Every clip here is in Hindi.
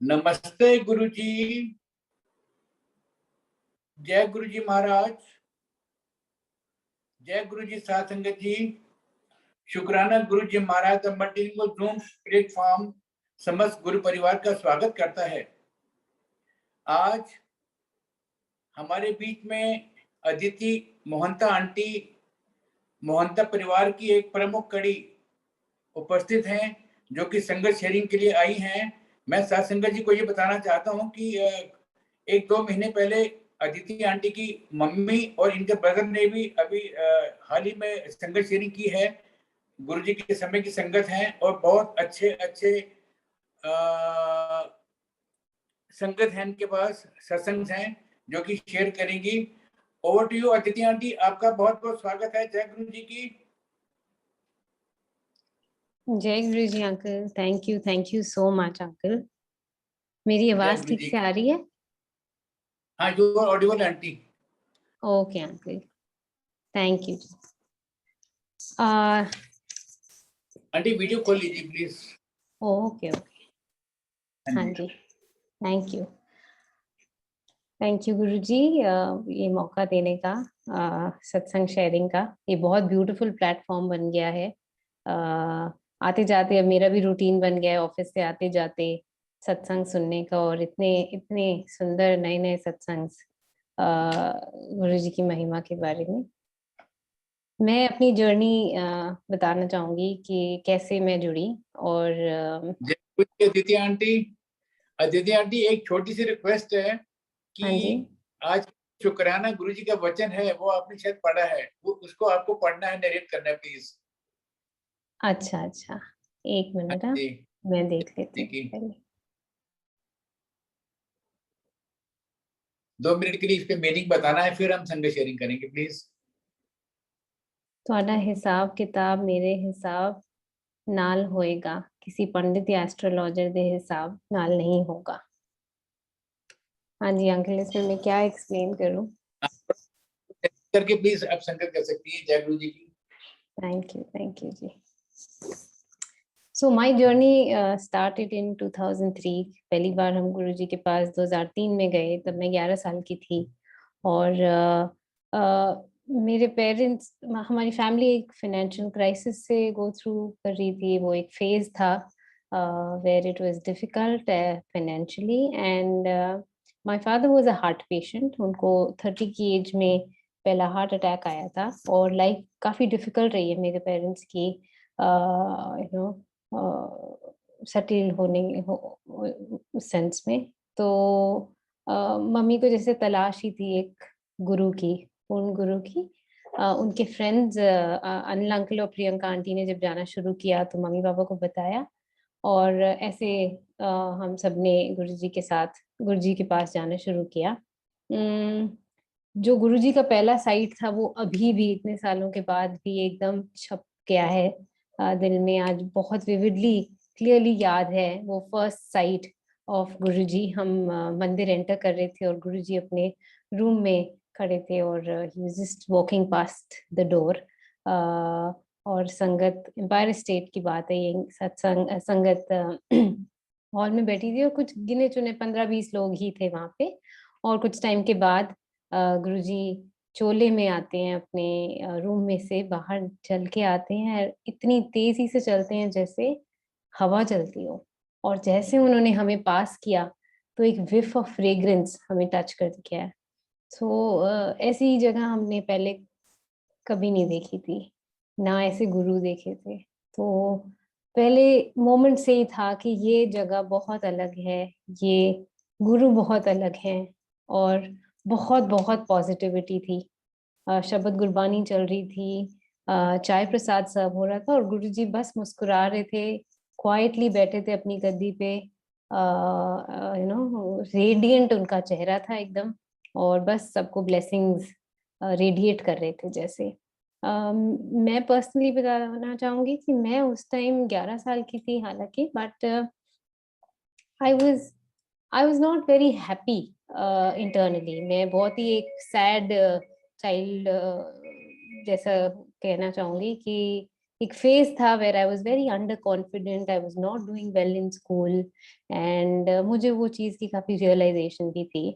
नमस्ते गुरु जी। जय गुरु जी महाराज। जय गुरु जी साथ संगत जी। शुक्राना गुरु जी महाराज द मल्टीलिंगुअल जूम प्लेटफॉर्म समस्त गुरु परिवार का स्वागत करता है। आज हमारे बीच में अदिति मोहंता आंटी मोहंता परिवार की एक प्रमुख कड़ी उपस्थित हैं, जो कि संगत शेयरिंग के लिए आई हैं। मैं साथ संगत जी को ये बताना चाहता हूँ कि 1-2 महीने पहले अदिति आंटी की मम्मी और इनके ब्रदर ने भी अभी हाल ही में संगत शेयरिंग की है। गुरु जी के समय की संगत है और बहुत अच्छे अच्छे संगत है इनके पास, सत्संग हैं जो कि शेयर करेंगी। Over to you Aditi aunty, आपका बहुत बहुत स्वागत है। जय गुरु जी की। जय Guru ji uncle. Thank you so much uncle. मेरी आवाज ठीक से आ रही है? हाँ, you are audible aunty. Okay uncle, thank you. Aunty video खोल लीजिए प्लीज। ओके ओके, हाँ जी, थैंक यू गुरु जी ये मौका देने का, सत्संग शेयरिंग का। ये बहुत ब्यूटीफुल प्लेटफॉर्म बन गया है। आते जाते अब मेरा भी रूटीन बन गया है, ऑफिस से आते जाते सत्संग सुनने का, और इतने इतने सुंदर नए नए सत्संग गुरु जी की महिमा के बारे में। मैं अपनी जर्नी बताना चाहूंगी कि कैसे मैं जुड़ी। और अदिति आंटी, अदिति आंटी एक छोटी सी रिक्वेस्ट है कि हाँ जी, आज शुक्राना गुरु जी का वचन है, वो आपने शायद पढ़ा है, वो उसको आपको पढ़ना है, नरेट करना है प्लीज। अच्छा अच्छा, एक मिनट, जी मैं देख लेती हूँ देखिए, पहले। 2 मिनट के लिए इस पे मीनिंग बताना है, फिर हम संग शेयरिंग करेंगे प्लीज। ਤੁਹਾਡਾ ਹਿਸਾਬ किताब मेरे हिसाब नाल होएगा, किसी पंडित या एस्ट्रोलॉजर दे हिसाब नाल नहीं होगा। हाँ जी अंकल, इसमें मैं क्या एक्सप्लेन करूँ? करके प्लीज आप संगत कर सकती है। जय गुरु जी की। Thank you ji. So my journey started in 2003। पहली बार हम गुरु जी के पास 2003 में गए, तब मैं 11 साल की थी। और मेरे पेरेंट्स, हमारी फैमिली एक फाइनेंशियल क्राइसिस से गो थ्रू कर रही थी। वो एक फेज था where it was difficult financially, and my father was a heart patient. उनको 30 की एज में पहला हार्ट अटैक आया था, और लाइफ काफ़ी डिफिकल्ट रही है मेरे पेरेंट्स की, यू नो, सेटल होने उस सेंस में। तो मम्मी को जैसे तलाश ही थी एक गुरु की, पूर्ण गुरु की। उनके फ्रेंड्स अनिल अंकल और प्रियंका आंटी ने जब जाना शुरू किया तो मम्मी पापा को बताया, और ऐसे हम सब ने गुरुजी के साथ गुरुजी के पास जाना शुरू किया। जो गुरुजी का पहला साइट था वो अभी भी इतने सालों के बाद भी एकदम छप गया है दिल में। आज बहुत विविडली क्लियरली याद है वो फर्स्ट साइट ऑफ गुरुजी। हम मंदिर एंटर कर रहे थे और गुरुजी अपने रूम में खड़े थे, और ही was just walking past the door. और संगत एम्पायर स्टेट की बात है ये, सत्संग संगत हॉल में बैठी थी, और कुछ गिने चुने 15-20 लोग ही थे वहां पे। और कुछ टाइम के बाद गुरुजी चोले में आते हैं, अपने रूम में से बाहर चल के आते हैं, इतनी तेजी से चलते हैं जैसे हवा चलती हो। और जैसे उन्होंने हमें पास किया तो एक विफ ऑफ फ्रेग्रेंस हमें टच कर गया। तो ऐसी जगह हमने पहले कभी नहीं देखी थी, ना ऐसे गुरु देखे थे। तो पहले मोमेंट से ही था कि ये जगह बहुत अलग है, ये गुरु बहुत अलग हैं, और बहुत बहुत पॉजिटिविटी थी। शब्द गुरबानी चल रही थी, चाय प्रसाद सर्व हो रहा था, और गुरुजी बस मुस्कुरा रहे थे, क्वाइटली बैठे थे अपनी गद्दी पे। यू नो, रेडिएंट उनका चेहरा था एकदम, और बस सबको ब्लेसिंग्स रेडिएट कर रहे थे जैसे। मैं पर्सनली बताना चाहूंगी कि मैं उस टाइम 11 साल की थी हालांकि, but I was I was not very happy internally. मैं बहुत ही एक सैड चाइल्ड जैसा कहना चाहूंगी कि एक फेज था where I was very under confident, I was not doing well in school and मुझे वो चीज़ की काफ़ी रियलाइजेशन भी थी।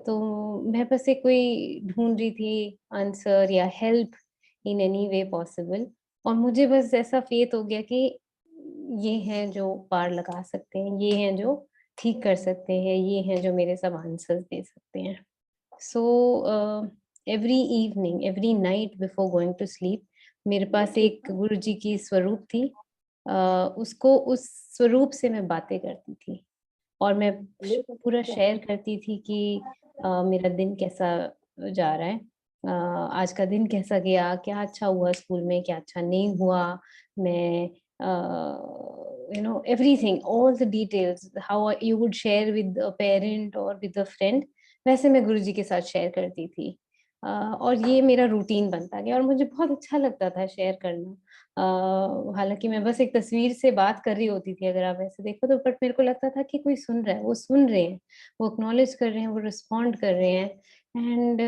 तो मैं बस एक कोई ढूंढ रही थी आंसर या help in any way possible, और मुझे बस ऐसा फेथ हो गया कि ये हैं जो पार लगा सकते हैं, ये हैं जो ठीक कर सकते हैं, ये हैं जो मेरे सब आंसर्स दे सकते हैं। So every evening, every night before going to sleep, मेरे पास एक गुरुजी की स्वरूप थी। उसको उस स्वरूप से मैं बातें करती थी और मैं पूरा शेयर करती थी कि मेरा दिन कैसा जा रहा है, आज का दिन कैसा गया, क्या अच्छा हुआ स्कूल में, क्या अच्छा नहीं हुआ। मैं everything, all the details, how you would share with a parent और विद अ फ्रेंड, वैसे मैं गुरुजी के साथ शेयर करती थी। और ये मेरा रूटीन बनता गया और मुझे बहुत अच्छा लगता था शेयर करना। हालाँकि मैं बस एक तस्वीर से बात कर रही होती थी अगर आप ऐसे देखो तो, बट मेरे को लगता था कि कोई सुन रहा है, वो सुन रहे हैं, वो एक्नॉलेज कर रहे हैं, वो रिस्पॉन्ड कर रहे हैं एंड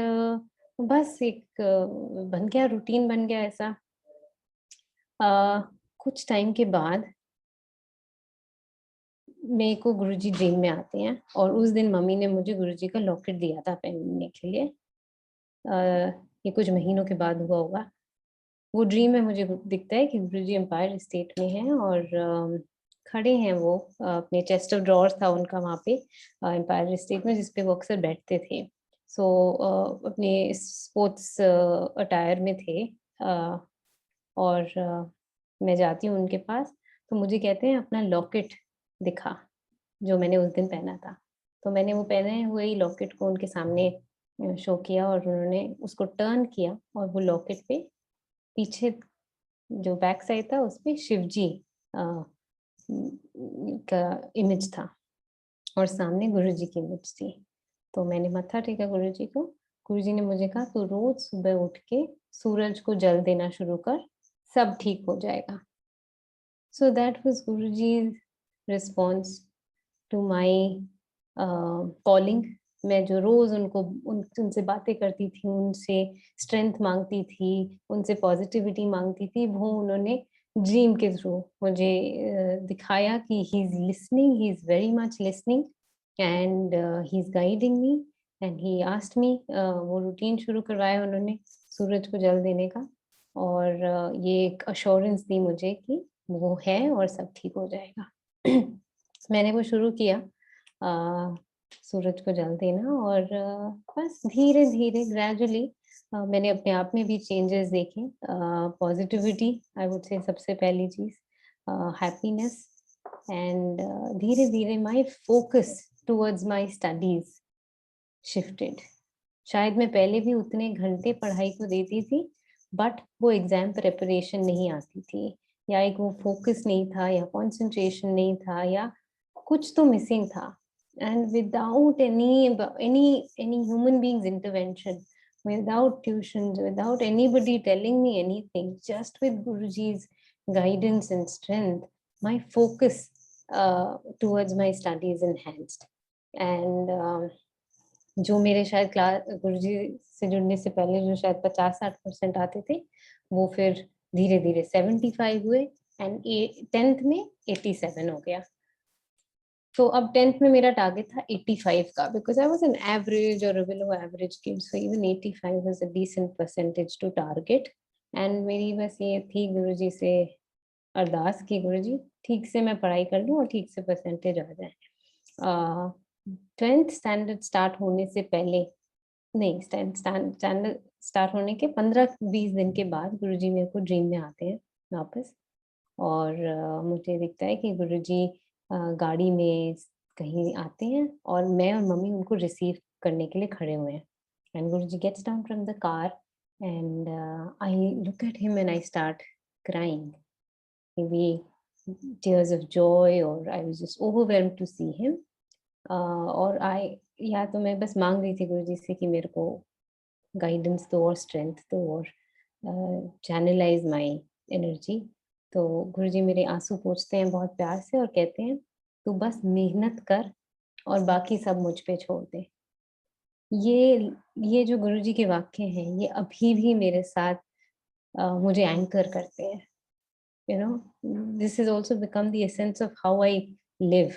बस एक बन गया, रूटीन बन गया ऐसा। कुछ टाइम के बाद मेरे को गुरुजी ड्रीम में आते हैं और उस दिन मम्मी ने मुझे गुरुजी का लॉकेट दिया था पहनने के लिए। ये कुछ महीनों के बाद हुआ होगा। वो ड्रीम में मुझे दिखता है कि गुरुजी एम्पायर स्टेट में हैं और खड़े हैं वो, अपने चेस्ट ऑफ ड्रॉअर्स था उनका वहाँ पे एम्पायर स्टेट में, जिस पे वो अक्सर बैठते थे। सो अपने स्पोर्ट्स अटायर में थे। और मैं जाती हूँ उनके पास, तो मुझे कहते हैं अपना लॉकेट दिखा, जो मैंने उस दिन पहना था। तो मैंने वो पहने हुए ही लॉकेट को उनके सामने शो किया और उन्होंने उसको टर्न किया और वो लॉकेट पे पीछे जो बैक साइड था उसपे शिवजी अ, का इमेज था और सामने गुरुजी की इमेज थी। तो मैंने मत्था टेका गुरुजी को। गुरुजी ने मुझे कहा तू रोज सुबह उठ के सूरज को जल देना शुरू कर, सब ठीक हो जाएगा। So that was Guruji's response to my calling. मैं जो रोज उनसे बातें करती थी, उनसे स्ट्रेंथ मांगती थी, उनसे पॉजिटिविटी मांगती थी, वो उन्होंने ड्रीम के थ्रू मुझे दिखाया कि he is listening, he is very much listening and he is guiding me and he asked me. वो रूटीन शुरू करवाया उन्होंने सूरज को जल देने का और ये एक अश्योरेंस दी मुझे कि वो है और सब ठीक हो जाएगा। मैंने वो शुरू किया सूरज को जल देना और बस धीरे-धीरे ग्रेजुअली मैंने अपने आप में भी चेंजेस देखे। पॉजिटिविटी आई वुड से सबसे पहली चीज़, हैप्पीनेस एंड धीरे-धीरे my focus towards my studies shifted. शायद मैं पहले भी उतने घंटे पढ़ाई को देती थी, बट वो एग्ज़ाम प्रिपरेशन नहीं आती थी या एक वो फ़ोकस नहीं था या कंसंट्रेशन नहीं था या कुछ तो मिसिंग था। And without any human beings intervention, without tuitions, without anybody telling me anything, just with Guruji's guidance and strength, my focus towards my studies enhanced. And जो मेरे शायद क्लास गुरुजी से जुड़ने से पहले जो शायद 50-60% आते थे, वो फिर धीरे-धीरे 75 हुए एंड 10th में 87 हो गया। तो अब 10th में मेरा टारगेट था 85 का, because I was an average और a below average kid, so even 85 was a decent percentage to target. And मेरी बस ये थी गुरुजी से अरदास कि गुरुजी ठीक से मैं पढ़ाई कर लूँ और ठीक से परसेंटेज आ जाए। 10th स्टैंडर्ड स्टार्ट होने से पहले नहीं, स्टैंडर्ड स्टार्ट होने के 15-20 दिन के बाद गुरुजी मेरे को ड्रीम में आते हैं वापस और मुझे दिखता है कि गुरुजी गाड़ी में कहीं आते हैं और मैं और मम्मी उनको रिसीव करने के लिए खड़े हुए हैं। And Guruji gets down from the car and I look at him and I start crying, maybe tears of joy or I was just overwhelmed to see him. और या तो मैं बस मांग रही थी गुरुजी से कि मेरे को गाइडेंस दो और स्ट्रेंथ दो और चैनलाइज माय एनर्जी। तो गुरुजी मेरे आंसू पोंछते हैं बहुत प्यार से और कहते हैं तू बस मेहनत कर और बाकी सब मुझ पे छोड़ दे। ये जो गुरुजी के वाक्य हैं ये अभी भी मेरे साथ मुझे एंकर करते हैं। you know, this has also become the essence of how I live.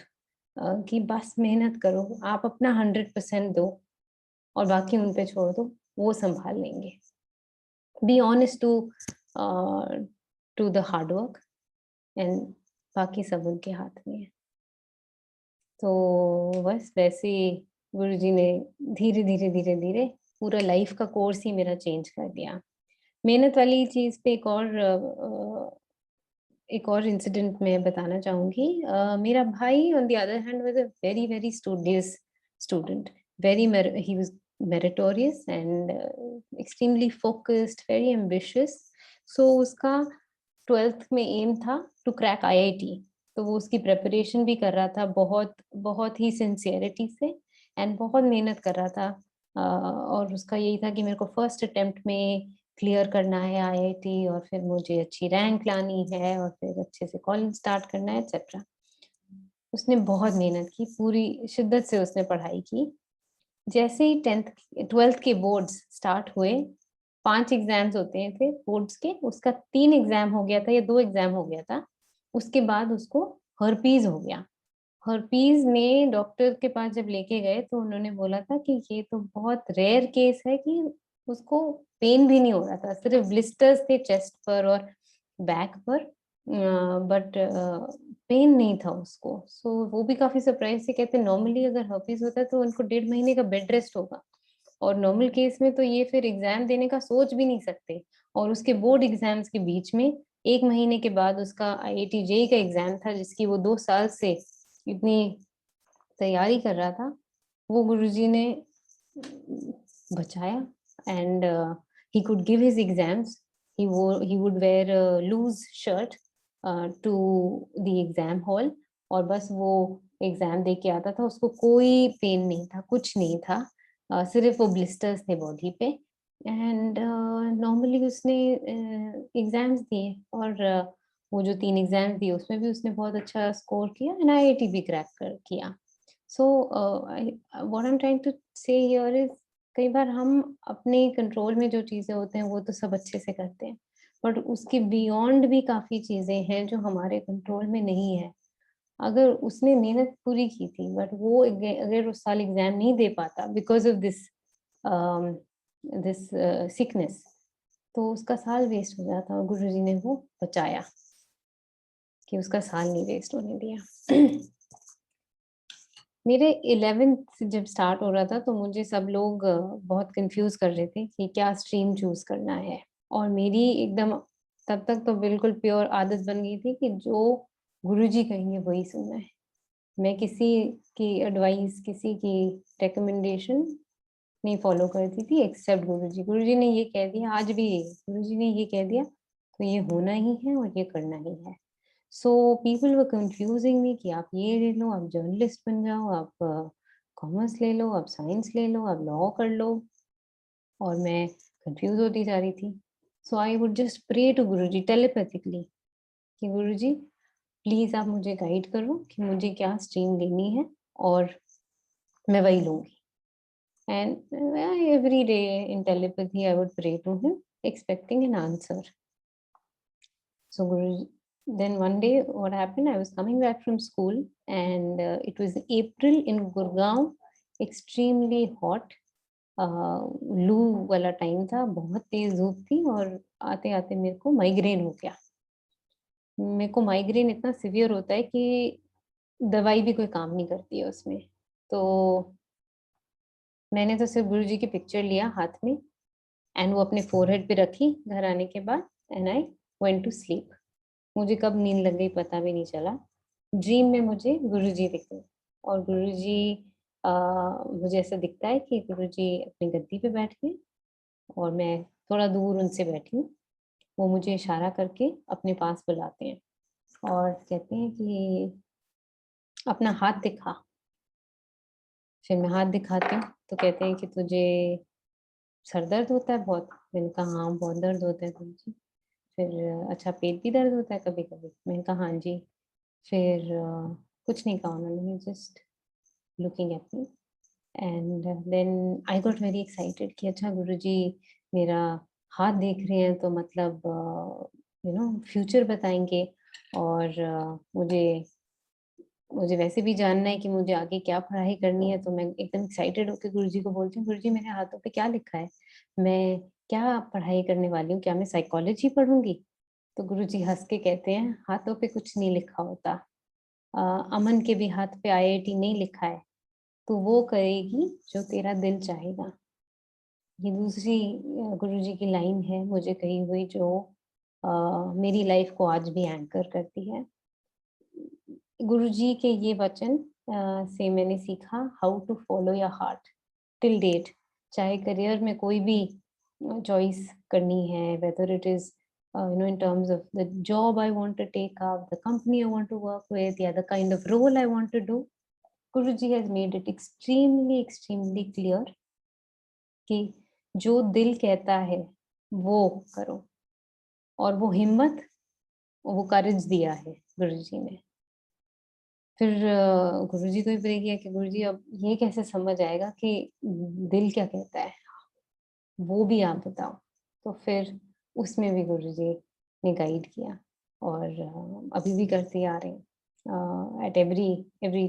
कि बस मेहनत करो, आप अपना 100% दो और बाकी उन पे छोड़ दो, वो संभाल लेंगे. Be honest to the hard work and बाकी सब उनके हाथ में है. तो बस वैसे ही गुरुजी ने धीरे धीरे धीरे धीरे पूरा लाइफ का कोर्स ही मेरा चेंज कर दिया. मेहनत वाली चीज पे एक और इंसिडेंट मैं बताना चाहूंगी. मेरा भाई on the other hand was a very very studious student. Very he was meritorious and extremely focused, very ambitious. So उसका 12th में एम था टू क्रैक आईआईटी. तो वो उसकी प्रिपरेशन भी कर रहा था बहुत बहुत ही सिंसियरिटी से एंड बहुत मेहनत कर रहा था. और उसका यही था कि मेरे को फर्स्ट अटेम्प्ट में क्लियर करना है आईआईटी और फिर मुझे अच्छी रैंक लानी है और फिर अच्छे से कॉलेज स्टार्ट करना है एक्सेट्रा. उसने बहुत मेहनत की, पूरी शिद्दत से उसने पढ़ाई की. जैसे ही 12th के बोर्ड्स स्टार्ट हुए, 5 एग्जाम्स होते थे बोर्ड्स के, उसका 3 एग्जाम हो गया था या 2 एग्जाम हो गया था. उसके बाद उसको हर्पीज हो गया. हर्पीज में डॉक्टर के पास जब लेके गए तो उन्होंने बोला था कि ये तो बहुत रेयर केस है कि उसको पेन भी नहीं हो रहा था, सिर्फ ब्लिस्टर्स थे चेस्ट पर और बैक पर, बट पेन नहीं था उसको. सो वो भी काफी सरप्राइज से कहते नॉर्मली अगर हर्पीज होता है तो उनको 1.5 महीने का बेड रेस्ट होगा और नॉर्मल केस में तो ये फिर एग्जाम देने का सोच भी नहीं सकते. और उसके बोर्ड एग्जाम्स के बीच में 1 महीने के बाद उसका आईआईटी जेईई का एग्जाम था जिसकी वो 2 साल से इतनी तैयारी कर रहा था. वो गुरुजी ने बचाया and he could give his exams. He would wear a loose shirt to the exam hall और बस वो एग्जाम दे के आता था. उसको कोई पेन नहीं था, कुछ नहीं था, सिर्फ वो ब्लिस्टर्स थे बॉडी पे. एंड नॉर्मली उसने एग्जाम्स दिए और वो जो 3 एग्जाम्स दिए उसमें भी उसने बहुत अच्छा स्कोर किया एंड आईआईटी भी क्रैक कर किया. So what I am trying to say here is कई बार हम अपने कंट्रोल में जो चीजें होते हैं वो तो सब अच्छे से करते हैं, बट उसके बियॉन्ड भी काफी चीजें हैं जो हमारे कंट्रोल में नहीं है. अगर उसने मेहनत पूरी की थी बट वो अगर उस साल एग्जाम नहीं दे पाता बिकॉज ऑफ दिस सिकनेस, तो उसका साल वेस्ट हो जाता और गुरुजी ने वो बचाया कि उसका साल नहीं वेस्ट होने दिया. मेरे 11th जब स्टार्ट हो रहा था तो मुझे सब लोग बहुत कंफ्यूज कर रहे थे कि क्या स्ट्रीम चूज करना है. और मेरी एकदम तब तक तो बिल्कुल प्योर आदत बन गई थी कि जो गुरुजी कहेंगे वही सुनना है. मैं किसी की एडवाइस, किसी की रिकमेंडेशन नहीं फॉलो करती थी एक्सेप्ट गुरुजी. गुरुजी ने ये कह दिया, आज भी गुरुजी ने ये कह दिया तो ये होना ही है और ये करना ही है. सो पीपल वर कंफ्यूजिंग मी कि आप ये ले लो, आप जर्नलिस्ट बन जाओ, आप कॉमर्स ले लो, आप साइंस ले लो, आप लॉ कर लो. और मैं कंफ्यूज होती जा रही थी. So I would just pray to Guruji telepathically कि गुरुजी प्लीज आप मुझे गाइड करो कि मुझे क्या स्ट्रीम लेनी है और मैं वही लूंगी. And every day in telepathy I would pray to him expecting an answer. So Guruji, then one day what happened, I was coming back from school and it was April in Gurgaon, extremely hot. लू वाला टाइम था, बहुत तेज धूप थी और आते आते मेरे को माइग्रेन हो गया. मेरे को माइग्रेन इतना सिवियर होता है कि दवाई भी कोई काम नहीं करती है उसमें. तो मैंने तो सिर्फ गुरुजी की पिक्चर लिया हाथ में एंड वो अपने फोरहेड पे रखी घर आने के बाद and I went to sleep. मुझे कब नींद लग गई पता भी नहीं चला. ड्रीम में मुझे गुरुजी दिखे और गुरुजी मुझे ऐसा दिखता है कि गुरुजी अपनी गद्दी पे बैठ गए और मैं थोड़ा दूर उनसे बैठी हूँ. वो मुझे इशारा करके अपने पास बुलाते हैं और कहते हैं कि अपना हाथ दिखा. फिर मैं हाथ दिखाती हूँ तो कहते हैं कि तुझे सर दर्द होता है बहुत. मैंने कहा हाँ बहुत दर्द होता है गुरुजी. फिर अच्छा पेट भी दर्द होता है कभी कभी. मैंने कहा हाँ जी. फिर कुछ नहीं कहा उन्होंने, just looking at me and then I got very excited कि अच्छा गुरुजी मेरा हाथ देख रहे हैं तो मतलब फ्यूचर बताएंगे। और मुझे वैसे भी जानना है कि मुझे आगे क्या पढ़ाई करनी है। तो मैं एकदम एक्साइटेड होकर गुरुजी को बोलती हूँ, गुरुजी मेरे हाथों पे क्या लिखा है, मैं क्या पढ़ाई करने वाली हूँ, क्या मैं साइकोलॉजी पढ़ूंगी? तो गुरुजी हंस के कहते हैं, हाथों पे कुछ नहीं लिखा होता। अमन के भी हाथ पे आईआईटी नहीं लिखा है, तो वो करेगी जो तेरा दिल चाहेगा। ये दूसरी गुरुजी की लाइन है मुझे कही हुई, जो मेरी लाइफ को आज भी एंकर करती है। गुरुजी के ये वचन से मैंने सीखा how to follow your heart till date. चाहे करियर में कोई भी चॉइस करनी है, whether it is in terms of the job I want to take up, the company I want to work with, yeah, the kind of role I want to do, Guruji has made it extremely clear कि जो दिल कहता है वो करो। और वो हिम्मत, वो करेज दिया है गुरुजी ने। फिर गुरुजी को ही प्रे किया कि गुरुजी अब ये कैसे समझ आएगा कि दिल क्या कहता है, वो भी आप बताओ। तो फिर उसमें भी गुरुजी ने गाइड किया, और अभी भी करते आ रहे हैं at every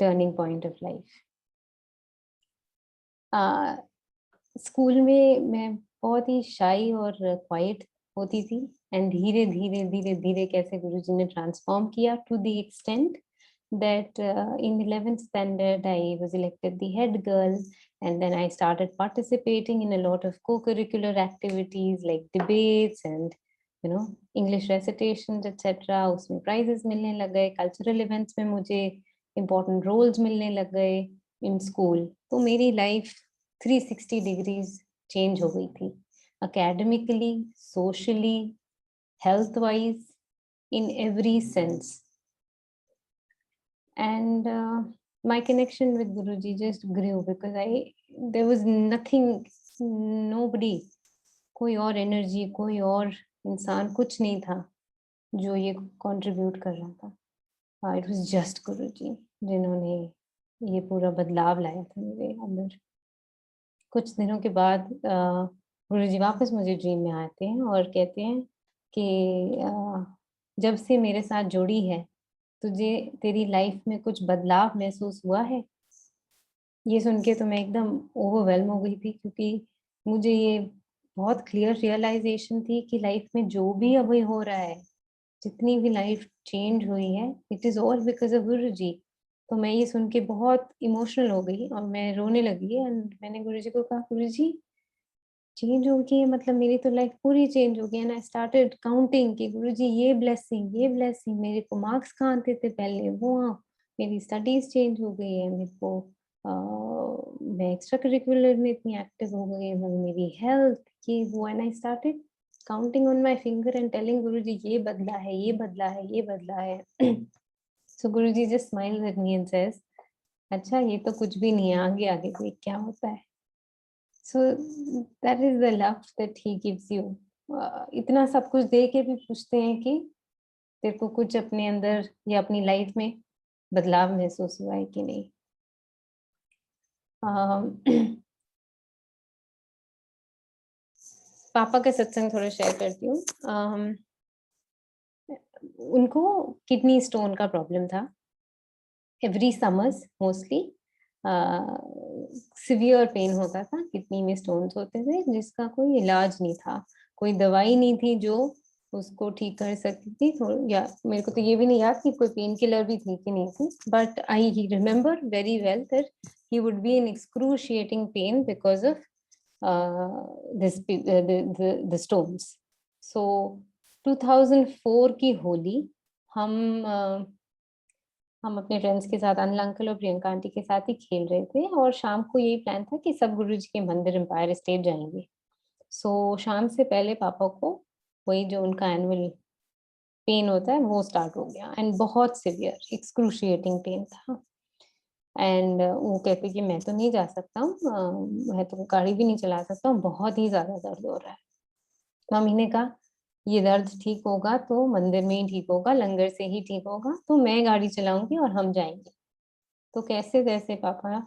turning point of life. School में मैं बहुत ही शाई और क्वाइट होती थी, एंड धीरे धीरे धीरे धीरे कैसे गुरुजी ने ट्रांसफॉर्म किया to the extent that in 11th standard I was elected the head girl, and then I started participating in a lot of co-curricular activities like debates and English recitations etc. उसमें prizes मिलने लग गए, cultural events में मुझे important roles मिलने लग गए in school। तो मेरी life 360 degrees change हो गई थी, academically, socially, health wise, in every sense। And my connection with Guruji just grew because there was nothing, nobody, कोई और एनर्जी, कोई और इंसान, कुछ नहीं था जो ये कंट्रीब्यूट कर रहा था। इट वाज जस्ट गुरुजी जिन्होंने ये पूरा बदलाव लाया था मेरे अंदर। कुछ दिनों के बाद गुरुजी वापस मुझे ड्रीम में आते हैं और कहते हैं कि जब से मेरे साथ जुड़ी है, तुझे तेरी लाइफ में कुछ बदलाव महसूस हुआ है? ये सुन के तो मैं एकदम ओवरवेल्म हो गई थी, क्योंकि मुझे ये बहुत क्लियर रियलाइजेशन थी कि लाइफ में जो भी अभी हो रहा है, जितनी भी लाइफ चेंज हुई है, it is all because of Guruji. तो मैं ये सुन के बहुत इमोशनल हो गई और मैं रोने लगी। एंड मैंने गुरुजी को कहा, गुरुजी चेंज हो गई है, मतलब मेरी तो लाइफ पूरी चेंज हो गई। एंड आई स्टार्टेड काउंटिंग कि गुरुजी ये ब्लेसिंग, मेरे को मार्क्स कहाँ आते थे पहले, वो मेरी स्टडीज चेंज हो गई है, मेरे को मैं एक्स्ट्रा करिकुलर में इतनी एक्टिव हो गई हूँ, मेरी हेल्थ, ये वो। And I started counting on my finger and telling Guruji ये बदला है, ये बदला है, ये बदला है। So Guruji just smiles at me and says, अच्छा ये तो कुछ भी नहीं है, आगे आगे देख क्या होता है। So that is the love that he gives you। इतना सब कुछ दे के भी पूछते हैं कि तेरे को कुछ अपने अंदर या अपनी लाइफ में बदलाव महसूस हुआ है कि नहीं। पापा का सत्संग थोड़ा शेयर करती हूँ। उनको किडनी स्टोन का प्रॉब्लम था। Every summers mostly severe pain होता था, किडनी में स्टोन्स होते थे जिसका कोई इलाज नहीं था, कोई दवाई नहीं थी जो उसको ठीक कर सकती थी। या मेरे को तो ये भी नहीं याद कि कोई पेन किलर भी थी कि नहीं थी, but I remember very well that he would be in excruciating pain because of the stones। So 2004 की होली हम अपने फ्रेंड्स के साथ, अनिल अंकल और प्रियंका आंटी के साथ ही खेल रहे थे, और शाम को यही प्लान था कि सब गुरुजी के मंदिर एम्पायर स्टेट जाएंगे। सो शाम से पहले पापा को वही जो उनका एनुअल पेन होता है वो स्टार्ट हो गया, एंड बहुत सिवियर एक्सक्रूशिएटिंग पेन था। एंड वो कहते कि मैं तो नहीं जा सकता हूँ, मैं तो गाड़ी भी नहीं चला सकता हूँ, बहुत ही ज्यादा दर्द हो रहा है। मम्मी ने कहा ये दर्द ठीक होगा तो मंदिर में ही ठीक होगा, लंगर से ही ठीक होगा, तो मैं गाड़ी चलाऊंगी और हम जाएंगे। तो कैसे तैसे पापा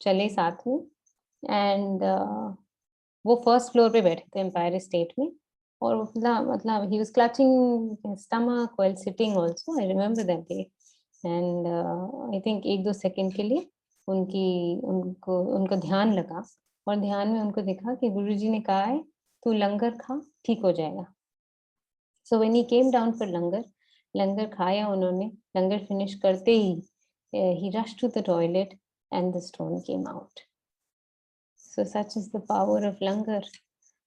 चले साथ में। एंड वो फर्स्ट फ्लोर पे बैठे थे एम्पायर स्टेट में, और मतलब he was clutching his stomach while sitting also. I remember that day. And I think 1-2 second के लिए उनका ध्यान लगा और ध्यान में उनको देखा कि गुरुजी ने कहा है तू लंगर खा, ठीक हो जाएगा. So when he came down for लंगर खाया उन्होंने. लंगर फिनिश करते ही he rushed to the toilet and the stone came out. So such is the power of लंगर.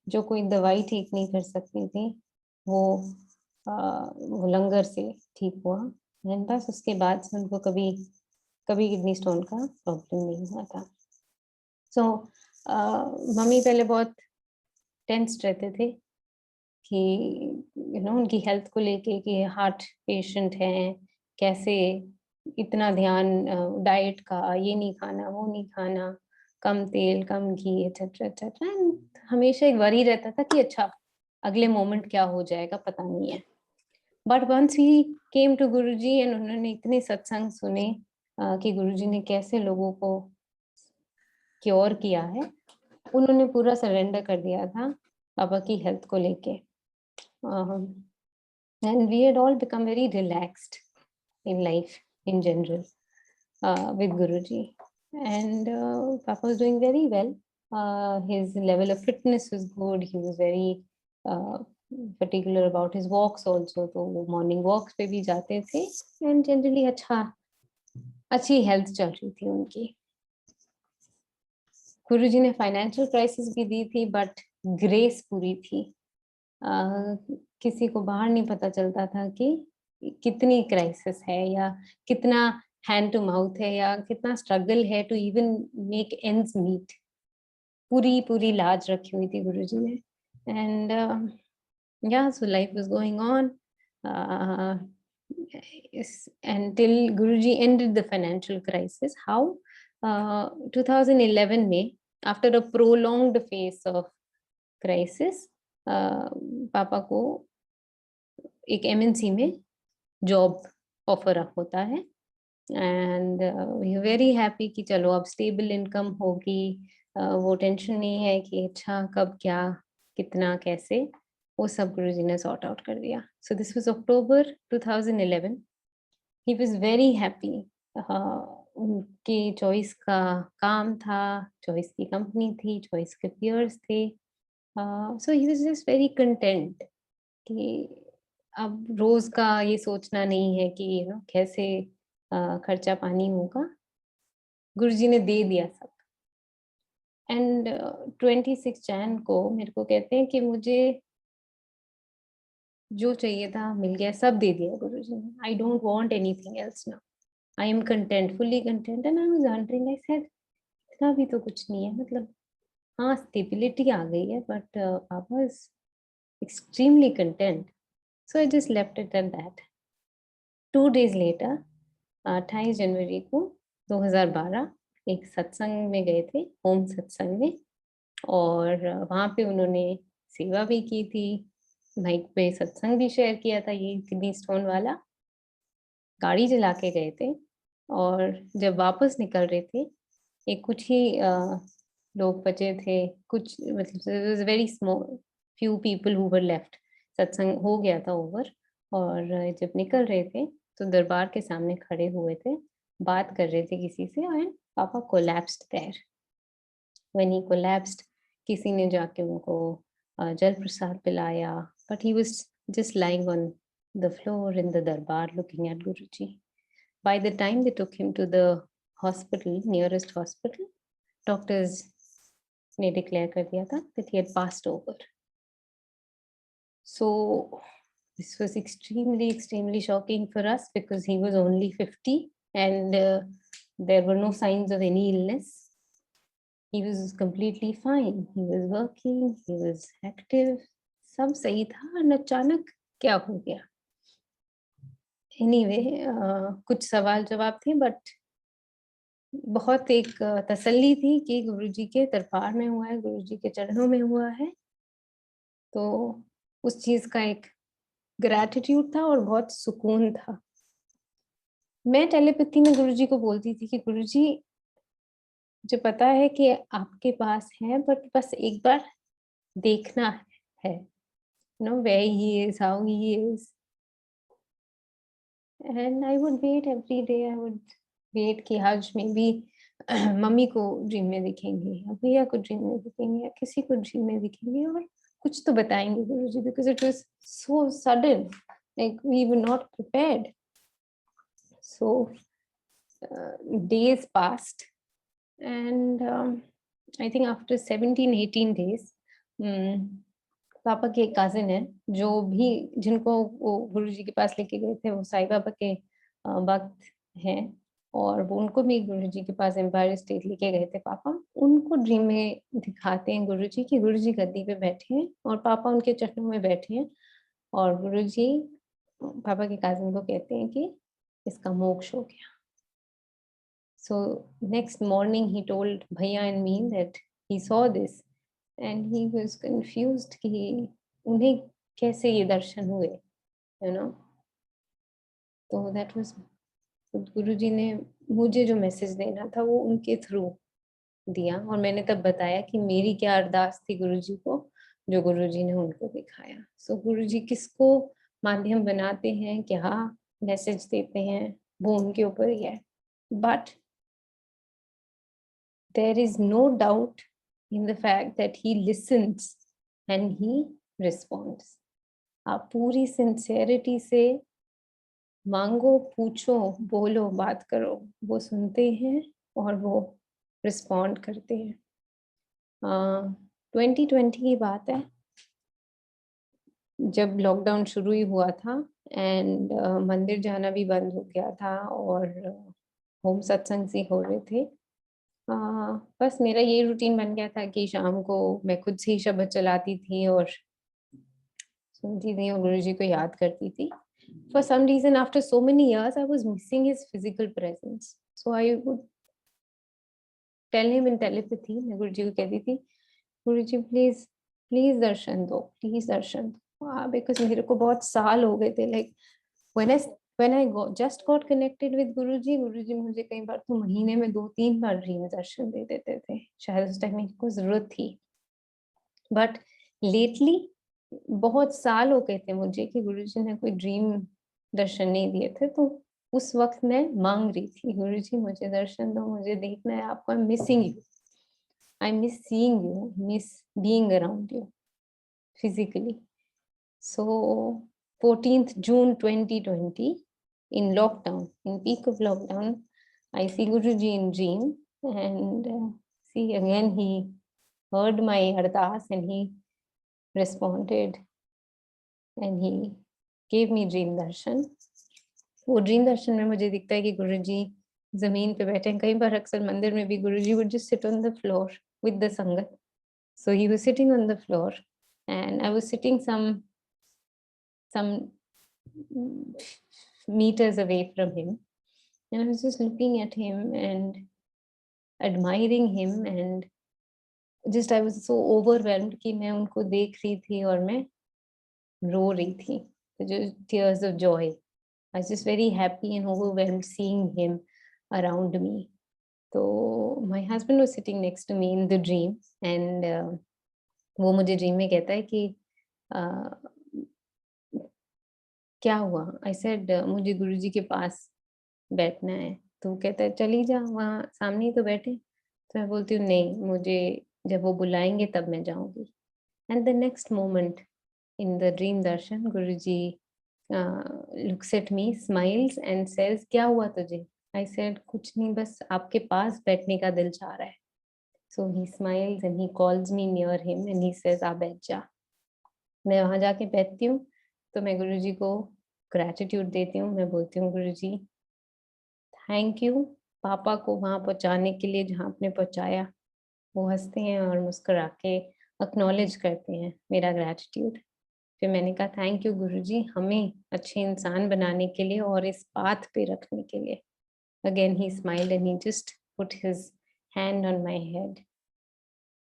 जो कोई दवाई ठीक नहीं कर सकती थी वो लंगर से ठीक हुआ. एंड बस उसके बाद से उनको कभी किडनी स्टोन का प्रॉब्लम नहीं हुआ था. सो मम्मी पहले बहुत टेंस रहते थे कि उनकी हेल्थ को लेके कि हार्ट पेशेंट हैं, कैसे इतना ध्यान डाइट का, ये नहीं खाना वो नहीं खाना, कम तेल कम घी एटसेट्रा एटसेट्रा. हमेशा एक वरी रहता था कि अच्छा अगले मोमेंट क्या हो जाएगा पता नहीं है. But once he came to Guruji and उन्होंने इतने सत्संग सुने कि गुरुजी ने कैसे लोगों को क्योर किया है, उन्होंने पूरा सरेंडर कर दिया था पापा की हेल्थ को लेके. And we had all become very relaxed in life in general with Guruji. And Papa was doing very well. His level of fitness was good. He was very particular about his walks also. तो वो morning walks पे भी जाते थे and generally अच्छी health चल रही थी उनकी. गुरुजी ने financial crisis भी दी थी but grace पूरी थी. किसी को बाहर नहीं पता चलता था कि कितनी क्राइसिस है या कितना हैंड टू माउथ है या कितना स्ट्रगल है to even make ends meet. पूरी लाज रखी हुई थी गुरुजी ने. And yeah, so life was going on until Guruji ended the financial crisis. How 2011 में after a prolonged phase of crisis पापा को एक MNC में जॉब ऑफर होता है. And we are very happy कि चलो अब स्टेबल इनकम होगी, वो टेंशन नहीं है कि अच्छा कब क्या कितना कैसे, वो सब गुरुजी ने सॉर्ट आउट कर दिया. So this was October 2011. He was very happy. उनके चॉइस का काम था, चॉइस की कंपनी थी, चॉइस के पियर्स थे. So he was just very content कि अब रोज का ये सोचना नहीं है कि कैसे खर्चा पानी होगा. गुरुजी ने दे दिया सब. एंड 26 जैन को मेरे को कहते हैं कि मुझे जो चाहिए था मिल गया, सब दे दिया गुरुजी ने. I don't want anything else now. I am content, fully content. And I was wondering, I said इतना भी तो कुछ नहीं है, मतलब हाँ स्टेबिलिटी आ गई है बट पापा is extremely content. So I just left it at that. 2 days later 28 जनवरी को 2012 एक सत्संग में गए थे, होम सत्संग में. और वहाँ पे उन्होंने सेवा भी की थी, माइक पे सत्संग भी शेयर किया था, ये किडनी स्टोन वाला. गाड़ी चला के गए थे और जब वापस निकल रहे थे एक कुछ ही लोग बचे थे, कुछ मतलब very small few people who were left. सत्संग हो गया था ओवर और जब निकल रहे थे तो दरबार के सामने खड़े हुए थे, बात कर रहे थे किसी से. एंड पापा collapsed there. When he collapsed किसी ने जाके उनको जल प्रसाद पिलाया, but he was just lying on the floor in the darbar looking at Guruji. By the time they took him to the hospital, nearest hospital, doctors ने डिक्लेयर कर दिया था that he had passed over. So this was extremely shocking for us because he was only 50 and there were no signs of any illness. He was completely fine. He was working, he was active, सब सही था. और अचानक क्या हो गया. Anyway, कुछ सवाल जवाब थे बट बहुत एक तसल्ली थी कि गुरुजी के दरबार में हुआ है, गुरुजी के चरणों में हुआ है. तो उस चीज का एक ग्रैटिट्यूड था और बहुत सुकून था. मैं टेलीपैथी में गुरुजी को बोलती थी कि गुरुजी मुझे पता है कि आपके पास है बट बस एक बार देखना है. where he is, how he is. And I would wait every day. I would wait कि आज maybe मम्मी को ड्रीम में दिखेंगे या भैया को ड्रीम में दिखेंगे या किसी को ड्रीम में दिखेंगे और कुछ तो बताएंगे गुरुजी, because it was so sudden, like we were not prepared. So days passed and I think after 17-18 days पापा के कजिन है जो भी जिनको वो गुरुजी के पास लेके गए थे, वो साईं बाबा के भक्त हैं और वो उनको भी गुरुजी के पास एम्पायर स्टेट लेके गए थे पापा। उनको ड्रीम में दिखाते हैं गुरुजी कि गुरुजी गद्दी पे बैठे हैं और पापा उनके चरणों में बैठे हैं और गुरुजी पापा के कजिन को कहते हैं कि इसका मोक्ष हो गया। So next morning he told Bhaiya and me that he saw this and he was confused कि उन्हें कैसे ये दर्शन हुए, तो that was गुरुजी ने मुझे जो मैसेज देना था वो उनके थ्रू दिया और मैंने तब बताया कि मेरी क्या अरदास थी गुरुजी को जो गुरुजी ने उनको दिखाया। सो गुरुजी किसको माध्यम बनाते हैं, क्या मैसेज देते हैं, वो उनके ऊपर ही है, but there is no doubt in the fact that he listens and he responds. आप पूरी सिंसेरिटी से मांगो, पूछो, बोलो, बात करो, वो सुनते हैं और वो रिस्पॉन्ड करते हैं। 2020 की बात है जब लॉकडाउन शुरू ही हुआ था एंड मंदिर जाना भी बंद हो गया था और होम सत्संग से हो रहे थे। बस मेरा ये रूटीन बन गया था कि शाम को मैं खुद से ही शब्द चलाती थी और सुनती थी और गुरुजी को याद करती थी। For some reason, after so many years, I was missing his physical presence. So I would tell him in telepathy. मैं गुरुजी को कहती थी, गुरुजी please दर्शन दो, please दर्शन दो, because मेरे को बहुत साल हो गए थे। Like when I just got connected with गुरुजी मुझे कई बार तो महीने में 2-3 बार ड्रीम दर्शन दे देते थे, शायद उस टाइम को जरूरत थी। बट लेटली बहुत साल हो गए थे मुझे कि गुरुजी ने कोई ड्रीम दर्शन नहीं दिए थे, तो उस वक्त मैं मांग रही थी, गुरुजी मुझे दर्शन दो, मुझे देखना है आपको, I am missing you, I miss seeing you, miss being around you physically. So 14th June 2020 in lockdown, in peak of lockdown, I see Guruji in dream and see again he heard my ardas and he responded and he gave me dream darshan. वो ड्रीम दर्शन में मुझे दिखता है कि गुरुजी जमीन पे बैठे हैं। कई बार अक्सर मंदिर में भी गुरुजी would just sit on the floor with the sangat. So he was sitting on the floor and I was sitting some meters away from him and I was just looking at him and admiring him and just I was so overwhelmed कि मैं उनको देख रही थी और मैं रो रही थी, just tears of joy. I was just very happy and overwhelmed seeing him around me. So my husband was sitting next to me in the dream and वो मुझे ड्रीम में कहता है कि क्या हुआ? I said मुझे गुरुजी के पास बैठना है। तो वो कहता है चली जा, वहाँ सामने ही तो बैठे। तो मैं बोलती हूँ नहीं, मुझे जब वो बुलाएंगे तब मैं जाऊंगी। And the next moment in the dream darshan, Guruji looks at me, smiles and says, क्या हुआ तुझे? I said, कुछ नहीं, बस आपके पास बैठने का दिल चाह रहा है। So he smiles and he calls me near him and he says, आ बैठ जा। मैं वहाँ जाके बैठती हूँ तो मैं गुरुजी को ग्रेटिट्यूड देती हूँ। मैं बोलती हूँ गुरुजी थैंक यू पापा को वहाँ पहुँचाने के लिए जहाँ आपने पहुँचाया। वो हंसते हैं और मुस्कुरा के एक्नॉलेज करते हैं मेरा ग्रेटिट्यूड। फिर मैंने कहा थैंक यू गुरुजी हमें अच्छे इंसान बनाने के लिए और इस पाथ पे रखने के लिए। Again he smiled and he just put his hand on my head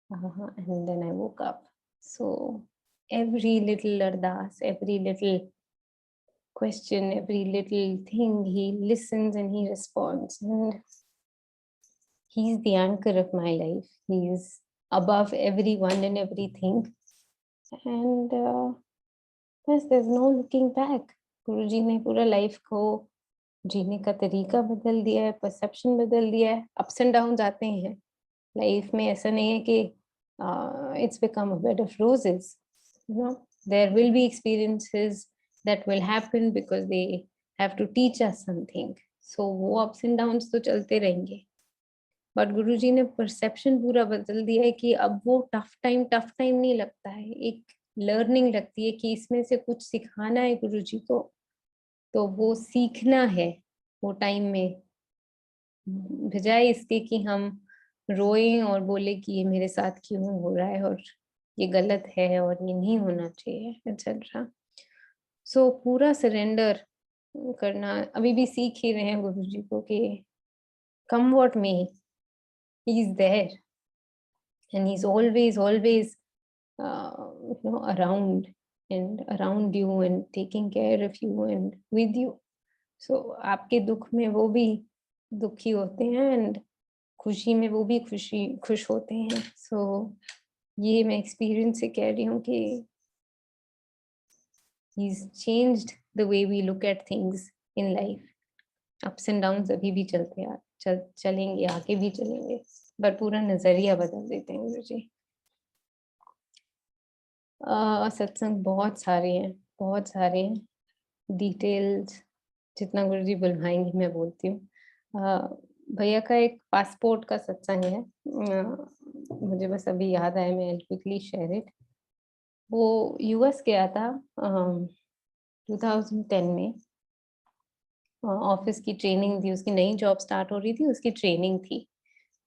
and then I woke up. So every little ardas, every little question, every little thing, he listens and he responds and he's the anchor of my life. He's above everyone and everything. And बस there's no looking back. गुरुजी ने पूरा लाइफ को जीने का तरीका बदल दिया है, परसेप्शन बदल दिया है। अप्स एंड डाउन आते हैं लाइफ में, ऐसा नहीं है कि it's become a bed of roses. You know, there will be experiences that will happen because they have to teach us something. So वो अप्स एंड डाउन्स तो चलते रहेंगे, बट गुरुजी ने परसेप्शन पूरा बदल दिया है कि अब वो टफ टाइम नहीं लगता है, एक लर्निंग लगती है कि इसमें से कुछ सिखाना है गुरुजी को, तो वो सीखना है वो टाइम में, बजाय इसके कि हम रोएं और बोले कि ये मेरे साथ क्यों हो रहा है और ये गलत है और ये नहीं होना चाहिए एक्सेट्रा। सो पूरा सरेंडर करना, अभी भी सीख ही रहे हैं गुरुजी को कि come what may, he is there and he's always around you and taking care of you and with you. So आपके दुख में वो भी दुखी होते हैं and खुशी में वो भी खुश होते हैं. So ये मैं एक्सपीरियंस से कह रही हूँ कि he's changed the way we look at things in life. Ups and downs अभी भी चलेंगे, आगे भी चलेंगे, बट पूरा नजरिया बदल देते हैं गुरुजी. सत्संग बहुत सारे हैं, डिटेल्स जितना गुरुजी बुलवाएंगे मैं बोलती हूँ. भैया का एक पासपोर्ट का सत्संग है, मुझे बस अभी याद आया, मैं क्विकली शेयर इट. वो यूएस गया था 2010 में, ऑफिस की ट्रेनिंग थी, उसकी नई जॉब स्टार्ट हो रही थी, उसकी ट्रेनिंग थी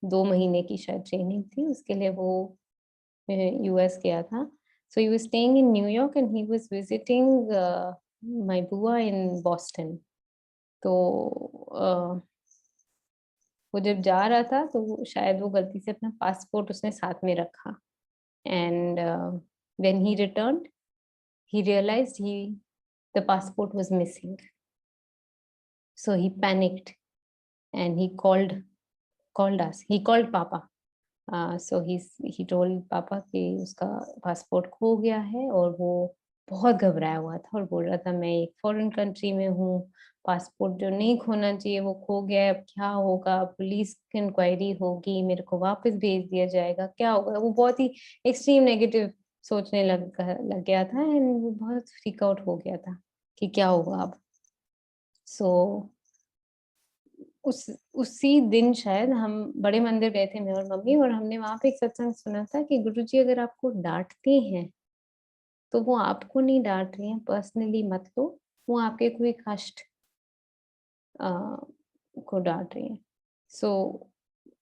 2 महीने की शायद ट्रेनिंग थी, उसके लिए वो यूएस गया था. So he was staying in New York and he was visiting my bua in Boston. तो वो जब जा रहा था तो शायद वो गलती से अपना पासपोर्ट उसने साथ में रखा, and when he returned he realized the passport was missing. So he panicked and he called us. He called Papa. So he told पापा कि उसका पासपोर्ट खो गया है, और वो बहुत घबराया हुआ था और बोल रहा था मैं एक फॉरेन कंट्री में हूँ, पासपोर्ट जो नहीं खोना चाहिए वो खो गया है, अब क्या होगा, पुलिस की इंक्वायरी होगी, मेरे को वापस भेज दिया जाएगा, क्या होगा. वो बहुत ही एक्सट्रीम नेगेटिव सोचने लग गया था, एंड वो बहुत फ्रीक आउट हो गया था कि क्या होगा अब. सो उसी दिन शायद हम बड़े मंदिर गए थे, मैं और मम्मी, और हमने वहां पे एक सत्संग सुना था कि गुरुजी अगर आपको डांटते हैं तो वो आपको नहीं डांट रहे हैं, पर्सनली मत लो, वो आपके कोई कष्ट को डांट रही हैं. सो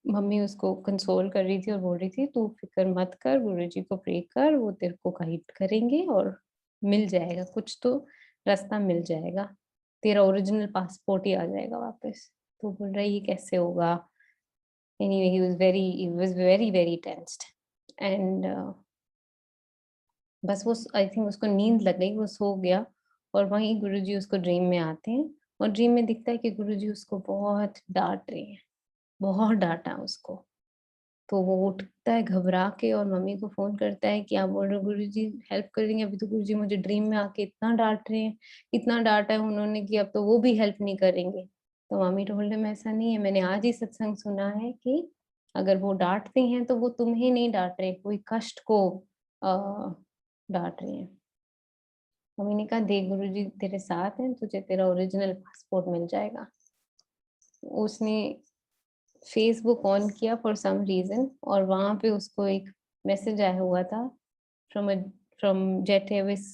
मम्मी उसको कंसोल कर रही थी और बोल रही थी तू फिक्र मत कर, गुरुजी को प्रे कर, वो तेरे को गाइड करेंगे और मिल जाएगा, कुछ तो रास्ता मिल जाएगा, तेरा ओरिजिनल पासपोर्ट ही आ जाएगा वापस. तो बोल रहा है ये कैसे होगा. Anyway, he was very tensed, and बस वो आई थिंक उसको नींद लग गई, वो सो गया, और वहीं गुरुजी उसको ड्रीम में आते हैं और ड्रीम में दिखता है कि गुरुजी उसको बहुत डांट रहे हैं, बहुत डांटा उसको. तो वो उठता है घबरा के और मम्मी को फोन करता है कि आप बोल रहे हो गुरुजी हेल्प करेंगे, अभी तो गुरुजी मुझे ड्रीम में आके इतना डांट रहे हैं, इतना डांटा है उन्होंने कि अब तो वो भी हेल्प नहीं करेंगे. तो मम्मी टोल्ड हिम ऐसा नहीं है, मैंने आज ही सत्संग सुना है कि अगर वो डांटते हैं तो वो तुम्हें नहीं डांट रहे, कोई कष्ट को डांट रहे हैं. मम्मी ने कहा देख गुरुजी तेरे साथ हैं, तुझे तेरा ओरिजिनल पासपोर्ट मिल जाएगा. उसने फेसबुक ऑन किया फॉर सम रीजन, और वहां पे उसको एक मैसेज आया हुआ था from Jet Airways,